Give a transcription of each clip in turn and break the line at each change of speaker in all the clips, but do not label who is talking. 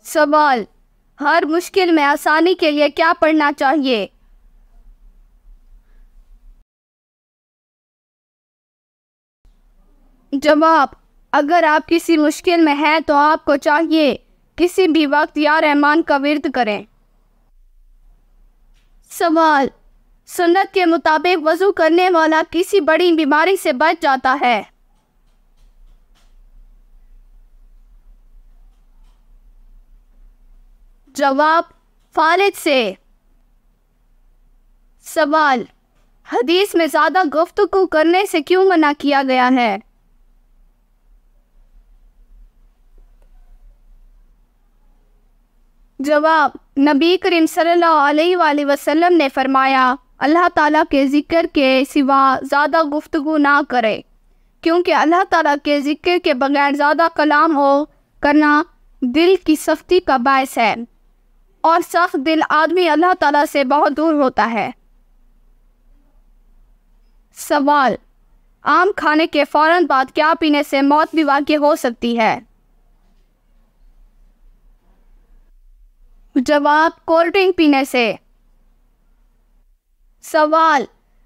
سوال: ہر مشکل میں آسانی کے لیے کیا پڑھنا چاہیے؟ جواب: اگر آپ کسی مشکل میں ہیں تو آپ کو چاہیے کسی بھی وقت یا رحمان کا ورد کریں۔ سوال: سنت کے مطابق وضو کرنے والا کسی بڑی بیماری سے بچ جاتا ہے؟ جواب: فالج سے۔ سوال: حدیث میں زیادہ گفتگو کرنے سے کیوں منع کیا گیا ہے؟ جواب: نبی کریم صلی اللہ علیہ وآلہ وسلم نے فرمایا، اللہ تعالیٰ کے ذکر کے سوا زیادہ گفتگو نہ کرے، کیونکہ اللہ تعالیٰ کے ذکر کے بغیر زیادہ کلام کرنا دل کی سختی کا باعث ہے، اور سخت دل آدمی اللہ تعالیٰ سے بہت دور ہوتا ہے۔ سوال: آم کھانے کے فوراً بعد کیا پینے سے موت بھی واقع ہو سکتی ہے؟ جواب: کولڈ ڈرنک پینے سے۔ سوال: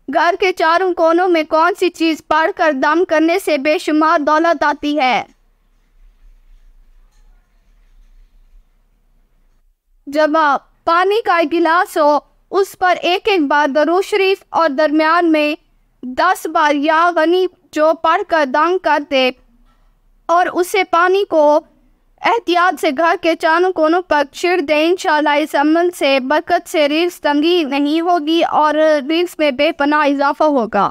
گھر کے چاروں کونوں میں کون سی چیز پڑھ کر دم کرنے سے بے شمار دولت آتی ہے؟ جواب: پانی کا ایک گلاس ہو، اس پر ایک بار درود شریف اور درمیان میں 10 بار یا غنی جو پڑھ کر دم کر دے اور اسے پانی کو احتیاط سے گھر کے چاروں کونوں پر چھڑ دے، انشاءاللہ اس عمل سے برکت سے رزق تنگی نہیں ہوگی اور رزق میں بے پناہ اضافہ ہوگا۔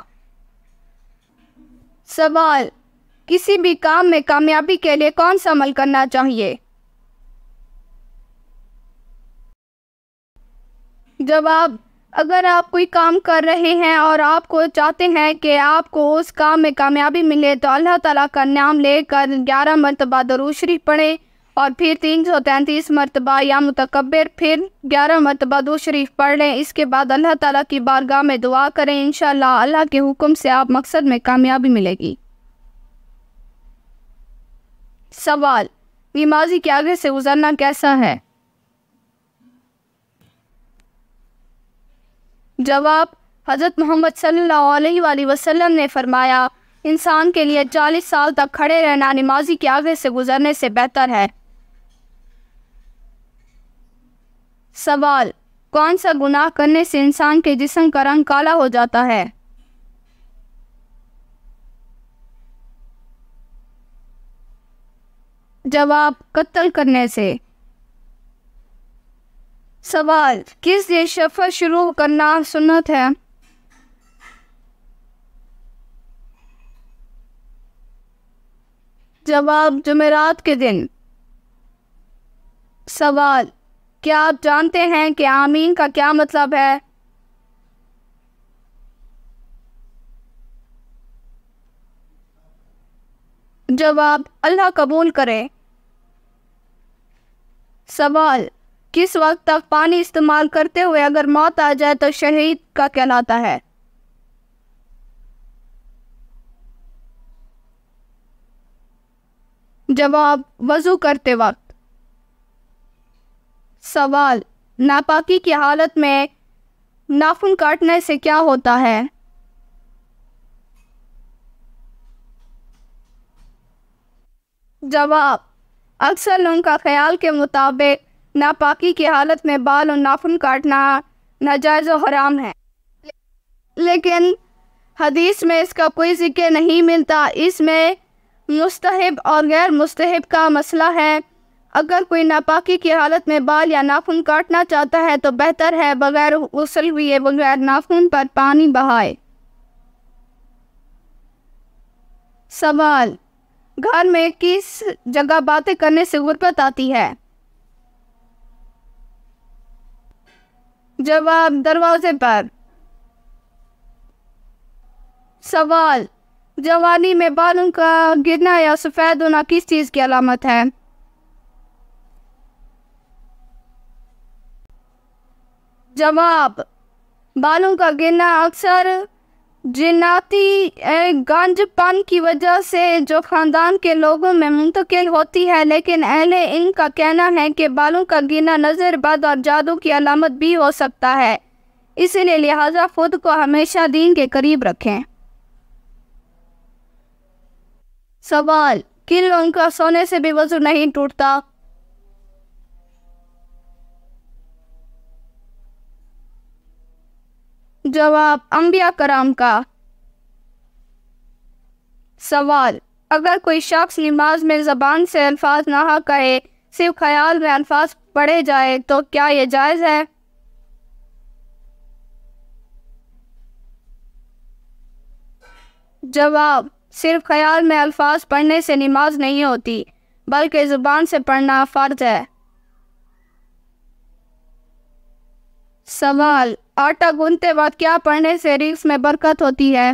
سوال: کسی بھی کام میں کامیابی کے لیے کون سا عمل کرنا چاہیے؟ جواب: اگر آپ کوئی کام کر رہے ہیں اور آپ کو چاہتے ہیں کہ آپ کو اس کام میں کامیابی ملے تو اللہ تعالیٰ کا نام لے کر 11 مرتبہ درود شریف پڑھیں اور پھر 333 مرتبہ یا متکبر پھر 11 مرتبہ درود شریف پڑھ لیں۔ اس کے بعد اللہ تعالیٰ کی بارگاہ میں دعا کریں، انشاءاللہ اللہ کے حکم سے آپ مقصد میں کامیابی ملے گی۔ سوال: نمازی کے آگے سے گزرنا کیسا ہے؟ جواب: حضرت محمد صلی اللہ علیہ وآلہ وسلم نے فرمایا، انسان کے لیے 40 سال تک کھڑے رہنا نمازی کے آگے سے گزرنے سے بہتر ہے۔ سوال: کون سا گناہ کرنے سے انسان کے جسم کا رنگ کالا ہو جاتا ہے؟ جواب: قتل کرنے سے۔ سوال: کس دن سفر شروع کرنا سنت ہے؟ جواب: جمعرات کے دن۔ سوال: کیا آپ جانتے ہیں کہ آمین کا کیا مطلب ہے؟ جواب: اللہ قبول کرے۔ سوال: کس وقت تک پانی استعمال کرتے ہوئے اگر موت آ جائے تو شہید کا کہلاتا ہے؟ جواب: وضو کرتے وقت۔ سوال: ناپاکی کی حالت میں ناخن کاٹنے سے کیا ہوتا ہے؟ جواب: اکثر لوگوں کا خیال کے مطابق ناپاکی کی حالت میں بال اور ناخن کاٹنا ناجائز و حرام ہے، لیکن حدیث میں اس کا کوئی ذکر نہیں ملتا۔ اس میں مستحب اور غیر مستحب کا مسئلہ ہے۔ اگر کوئی ناپاکی کی حالت میں بال یا ناخن کاٹنا چاہتا ہے تو بہتر ہے بغیر غسل ہوئے بغیر ناخن پر پانی بہائے۔ سوال: گھر میں کس جگہ باتیں کرنے سے غربت آتی ہے؟ جواب: دروازے پر۔ سوال: جوانی میں بالوں کا گرنا یا سفید ہونا کس چیز کی علامت ہے؟ جواب: بالوں کا گرنا اکثر جناتی گنج پن کی وجہ سے جو خاندان کے لوگوں میں منتقل ہوتی ہے، لیکن اہل علم کا کہنا ہے کہ بالوں کا گرنا نظر بد اور جادو کی علامت بھی ہو سکتا ہے، اس لیے لہٰذا خود کو ہمیشہ دین کے قریب رکھیں۔ سوال: کن لوگوں کا سونے سے بھی وضو نہیں ٹوٹتا؟ جواب: انبیاء کرام کا۔ سوال: اگر کوئی شخص نماز میں زبان سے الفاظ نہ کہے، صرف خیال میں الفاظ پڑھے جائے تو کیا یہ جائز ہے؟ جواب: صرف خیال میں الفاظ پڑھنے سے نماز نہیں ہوتی، بلکہ زبان سے پڑھنا فرض ہے۔ سوال: آٹا گوندتے وقت کیا پڑھنے سے رزق میں برکت ہوتی ہے؟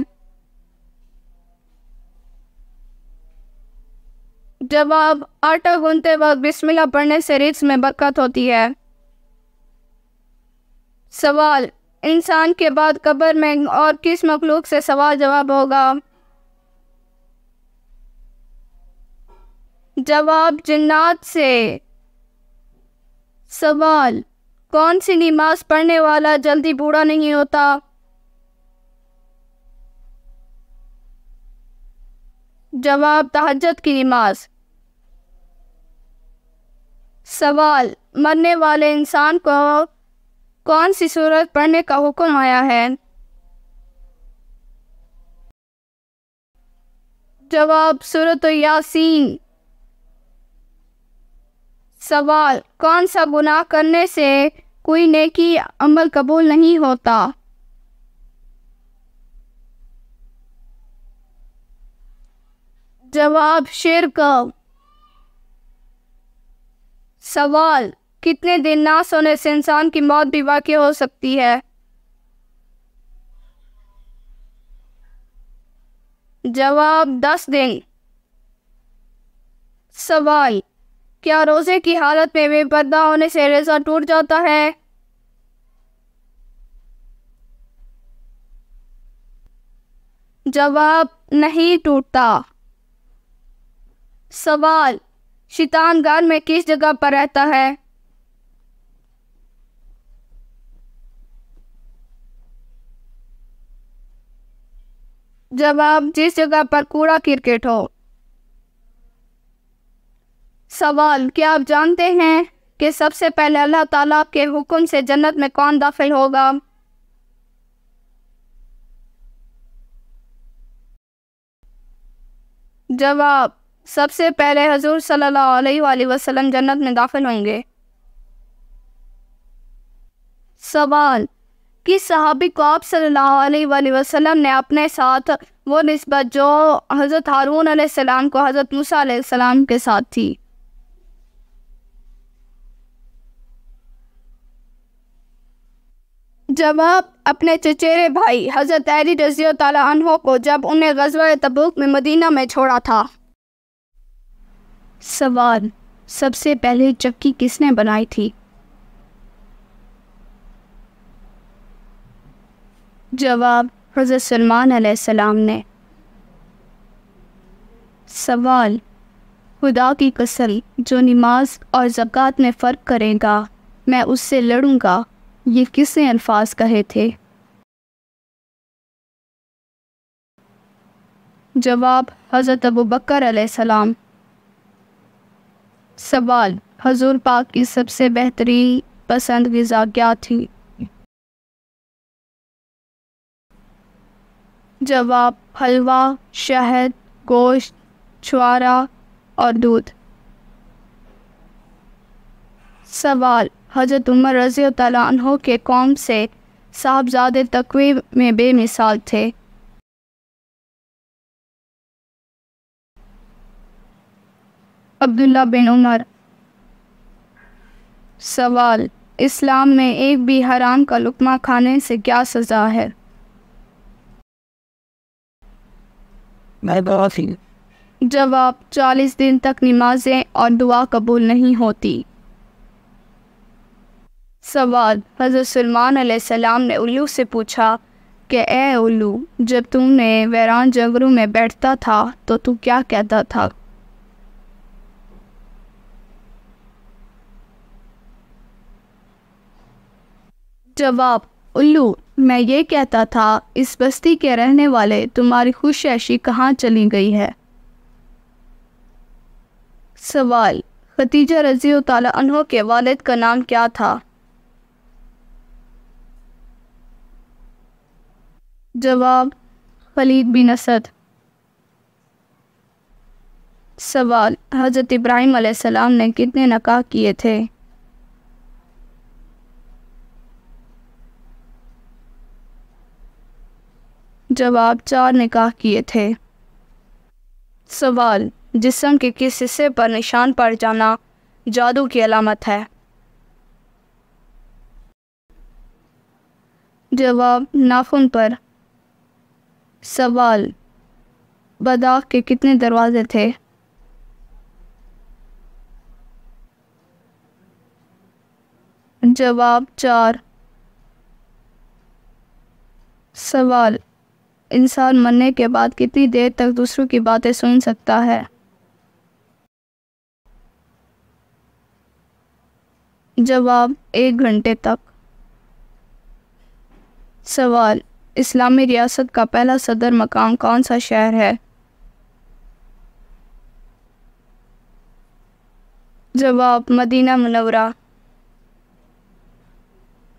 جواب: آٹا گوندتے وقت بسم اللہ پڑھنے سے رزق میں برکت ہوتی ہے۔ سوال: انسان کے بعد قبر میں اور کس مخلوق سے سوال جواب ہوگا؟ جواب: جنات سے۔ سوال: کون سی نماز پڑھنے والا جلدی بوڑھا نہیں ہوتا؟ جواب: تہجد کی نماز۔ سوال: مرنے والے انسان کو کون سی سورت پڑھنے کا حکم آیا ہے؟ جواب: سورۃ یاسین۔ سوال: کون سا گناہ کرنے سے کوئی نیکی عمل قبول نہیں ہوتا؟ جواب: شرک۔ سوال: کتنے دن نہ سونے سے انسان کی موت بھی واقع ہو سکتی ہے؟ جواب: 10 دن۔ سوال: کیا روزے کی حالت میں بے پردہ ہونے سے روزہ ٹوٹ جاتا ہے؟ جواب: نہیں ٹوٹتا۔ سوال: شیطان گھر میں کس جگہ پر رہتا ہے؟ جواب: جس جگہ پر کوڑا کرکٹ ہو۔ سوال: کیا آپ جانتے ہیں کہ سب سے پہلے اللہ تعالیٰ کے حکم سے جنت میں کون داخل ہوگا؟ جواب: سب سے پہلے حضور صلی اللہ علیہ وآلہ وسلم جنت میں داخل ہوں گے۔ سوال: کس صحابی کو آپ صلی اللہ علیہ وآلہ وسلم نے اپنے ساتھ وہ نسبت جو حضرت ہارون علیہ السلام کو حضرت موسیٰ علیہ السلام کے ساتھ تھی؟ جواب: اپنے چچیرے بھائی حضرت علی رضی اللہ عنہ کو جب انہیں غزوہ تبوک میں مدینہ میں چھوڑا تھا۔ سوال: سب سے پہلے چکی کس نے بنائی تھی؟ جواب: حضرت سلمان علیہ السلام نے۔ سوال: خدا کی قسم، جو نماز اور زکوٰۃ میں فرق کرے گا میں اس سے لڑوں گا، یہ کس نے الفاظ کہے تھے؟ جواب: حضرت ابوبکر علیہ السلام۔ سوال: حضور پاک کی سب سے بہترین پسند غذا کیا تھی؟ جواب: حلوہ، شہد، گوشت، چھوارا اور دودھ۔ سوال: حضرت عمر رضی اللہ عنہ کے قوم سے صاحبزادے تقوی میں بے مثال تھے۔ عبداللہ بن عمر۔ سوال: اسلام میں ایک بھی حرام کا لقمہ کھانے سے کیا سزا ہے؟ جواب: 40 دن تک نمازیں اور دعا قبول نہیں ہوتی۔ سوال: حضرت سلمان علیہ السلام نے الو سے پوچھا کہ اے الو، جب تم نے ویران جنگلوں میں بیٹھتا تھا تو تو کیا کہتا تھا؟ جواب: الو، میں یہ کہتا تھا اس بستی کے رہنے والے تمہاری خوش عیشی کہاں چلی گئی ہے؟ سوال: خدیجہ رضی اللہ تعالیٰ عنہ کے والد کا نام کیا تھا؟ جواب: خالد بن اسد۔ سوال: حضرت ابراہیم علیہ السلام نے کتنے نکاح کیے تھے؟ جواب: 4 نکاح کیے تھے۔ سوال: جسم کے کس حصے پر نشان پڑ جانا جادو کی علامت ہے؟ جواب: ناخن پر۔ سوال: بداخ کے کتنے دروازے تھے؟ جواب: 4۔ سوال: انسان مرنے کے بعد کتنی دیر تک دوسروں کی باتیں سن سکتا ہے؟ جواب: 1 گھنٹے تک۔ سوال: اسلامی ریاست کا پہلا صدر مقام کون سا شہر ہے؟ جواب: مدینہ منورہ۔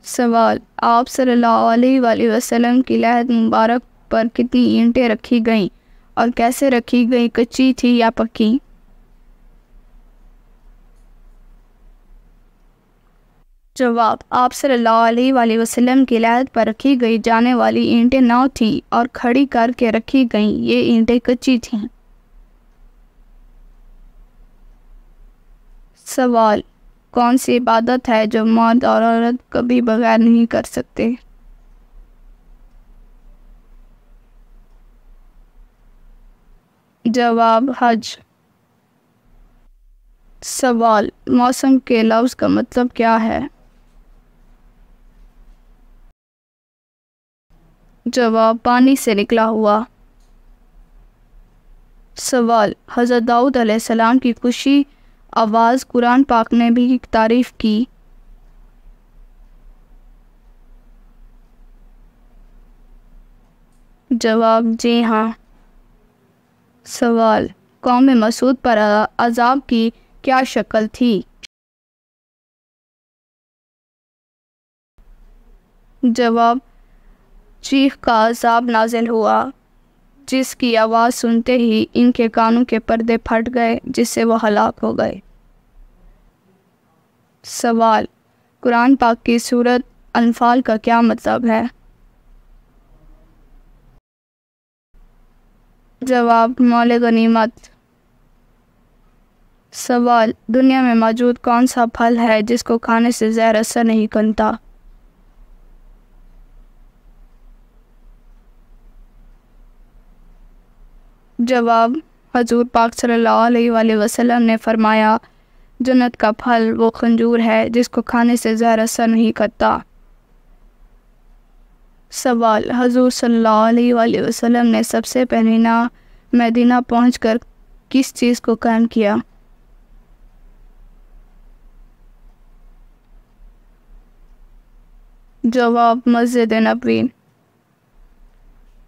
سوال: آپ صلی اللہ علیہ وآلہ وسلم کی لحد مبارک پر کتنی اینٹیں رکھی گئیں اور کیسے رکھی گئیں، کچی تھی یا پکی؟ جواب: آپ صلی اللہ علیہ وآلہ وسلم کی لحد پر رکھی گئی جانے والی اینٹیں 9 تھیں اور کھڑی کر کے رکھی گئیں، یہ اینٹیں کچی تھیں۔ سوال: کون سی عبادت ہے جو مرد اور عورت کبھی بغیر نہیں کر سکتے؟ جواب: حج۔ سوال: موسم کے لفظ کا مطلب کیا ہے؟ جواب: پانی سے نکلا ہوا۔ سوال: حضرت داؤد علیہ السلام کی خوشی آواز قرآن پاک نے بھی تعریف کی۔ جواب: جی ہاں۔ سوال: قوم مسعود پر عذاب کی کیا شکل تھی؟ جواب: چیخ کا عذاب نازل ہوا جس کی آواز سنتے ہی ان کے کانوں کے پردے پھٹ گئے جس سے وہ ہلاک ہو گئے۔ سوال: قرآن پاک کی سورت انفال کا کیا مطلب ہے؟ جواب: مال غنیمت۔ سوال: دنیا میں موجود کون سا پھل ہے جس کو کھانے سے زہر اثر نہیں کرتا؟ جواب: حضور پاک صلی اللہ علیہ وآلہ وسلم نے فرمایا، جنت کا پھل وہ کھجور ہے جس کو کھانے سے زہر اثر نہیں کرتا۔ سوال: حضور صلی اللہ علیہ وآلہ وسلم نے سب سے پہلے مدینہ پہنچ کر کس چیز کو قائم کیا؟ جواب: مسجد نبوی۔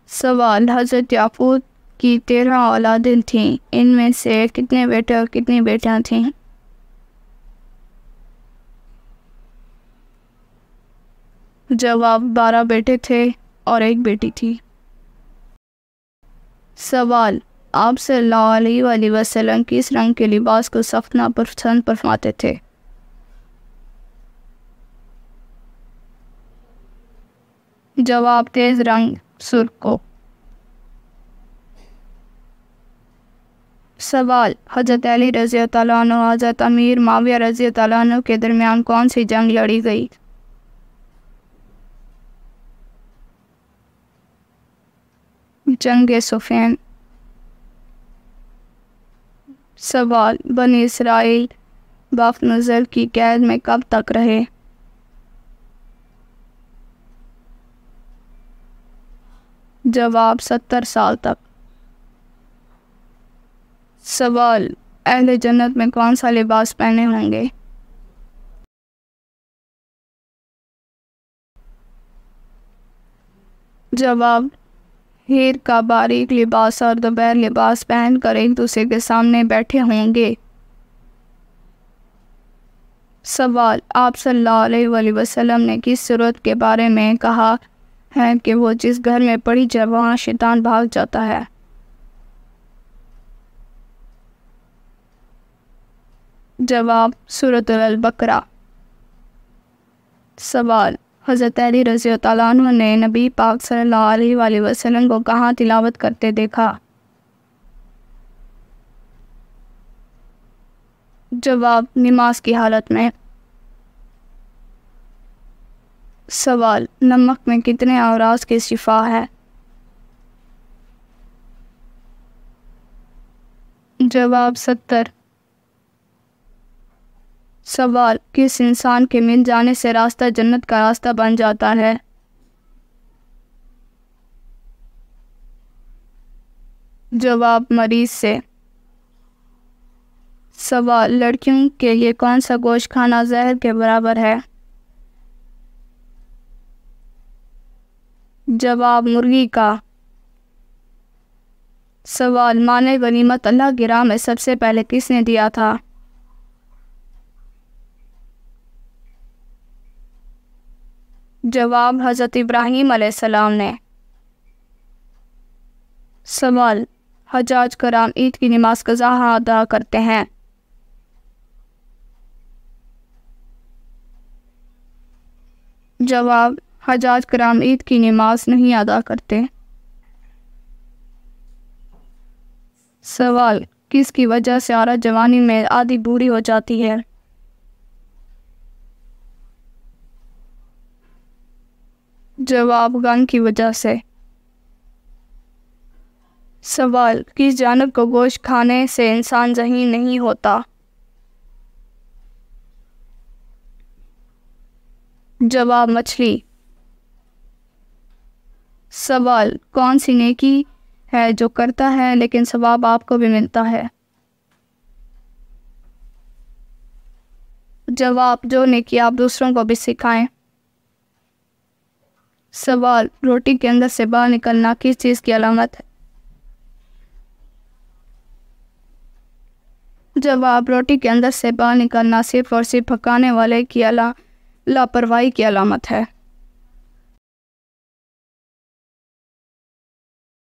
سوال: حضرت یعقوب کی 13 اولادیں تھیں، ان میں سے کتنے بیٹے اور کتنی بیٹیاں تھیں؟ جواب: 12 بیٹے تھے اور 1 بیٹی تھی۔ سوال: آپ صلی اللہ علیہ وآلہ وسلم کس رنگ کے لباس کو سخت ناپسند فرماتے تھے؟ جواب: تیز رنگ سرخ کو۔ سوال: حضرت علی رضی اللہ تعالیٰ عنہ حضرت امیر معاویہ رضی اللہ تعالیٰ عنہ کے درمیان کون سی جنگ لڑی گئی؟ جنگ صفین۔ سوال: بنی اسرائیل بخت نظر کی قید میں کب تک رہے؟ جواب 70 سال تک۔ سوال، اہل جنت میں کون سا لباس پہنے ہوں گے؟ جواب، ہیر کا باریک لباس اور دوپہر لباس پہن کر ایک دوسرے کے سامنے بیٹھے ہوں گے۔ سوال، آپ صلی اللہ علیہ وآلہ وسلم نے کس صورت کے بارے میں کہا ہے کہ وہ جس گھر میں پڑھی جائے وہاں شیطان بھاگ جاتا ہے؟ جواب، سورۃ البقرہ۔ سوال، حضرت علی رضی اللہ عنہ نے نبی پاک صلی اللہ علیہ وآلہ وسلم کو کہاں تلاوت کرتے دیکھا؟ جواب، نماز کی حالت میں۔ سوال، نمک میں کتنے امراض کی شفا ہے؟ جواب، 70۔ سوال، کس انسان کے مل جانے سے راستہ جنت کا راستہ بن جاتا ہے؟ جواب، مریض سے۔ سوال، لڑکیوں کے لیے کون سا گوشت کھانا زہر کے برابر ہے؟ جواب، مرغی کا۔ سوال، مال غنیمت اللہ کی راہ میں سب سے پہلے کس نے دیا تھا؟ جواب، حضرت ابراہیم علیہ السلام نے۔ سوال، حجاج کرام عید کی نماز قضا ادا کرتے ہیں؟ جواب، حجاج کرام عید کی نماز نہیں ادا کرتے۔ سوال، کس کی وجہ سے عورت جوانی میں آدھی بوڑھی ہو جاتی ہے؟ جواب، غم کی وجہ سے۔ سوال، کس جانور کو گوشت کھانے سے انسان ذہین نہیں ہوتا؟ جواب، مچھلی۔ سوال، کون سی نیکی ہے جو کرتا ہے لیکن ثواب آپ کو بھی ملتا ہے؟ جواب، جو نیکی آپ دوسروں کو بھی سکھائیں۔ سوال، روٹی کے اندر سے باہر نکلنا کس چیز کی علامت ہے؟ جواب، روٹی کے اندر سے باہر نکلنا صرف اور صرف پکانے والے کی لاپرواہی کی علامت ہے۔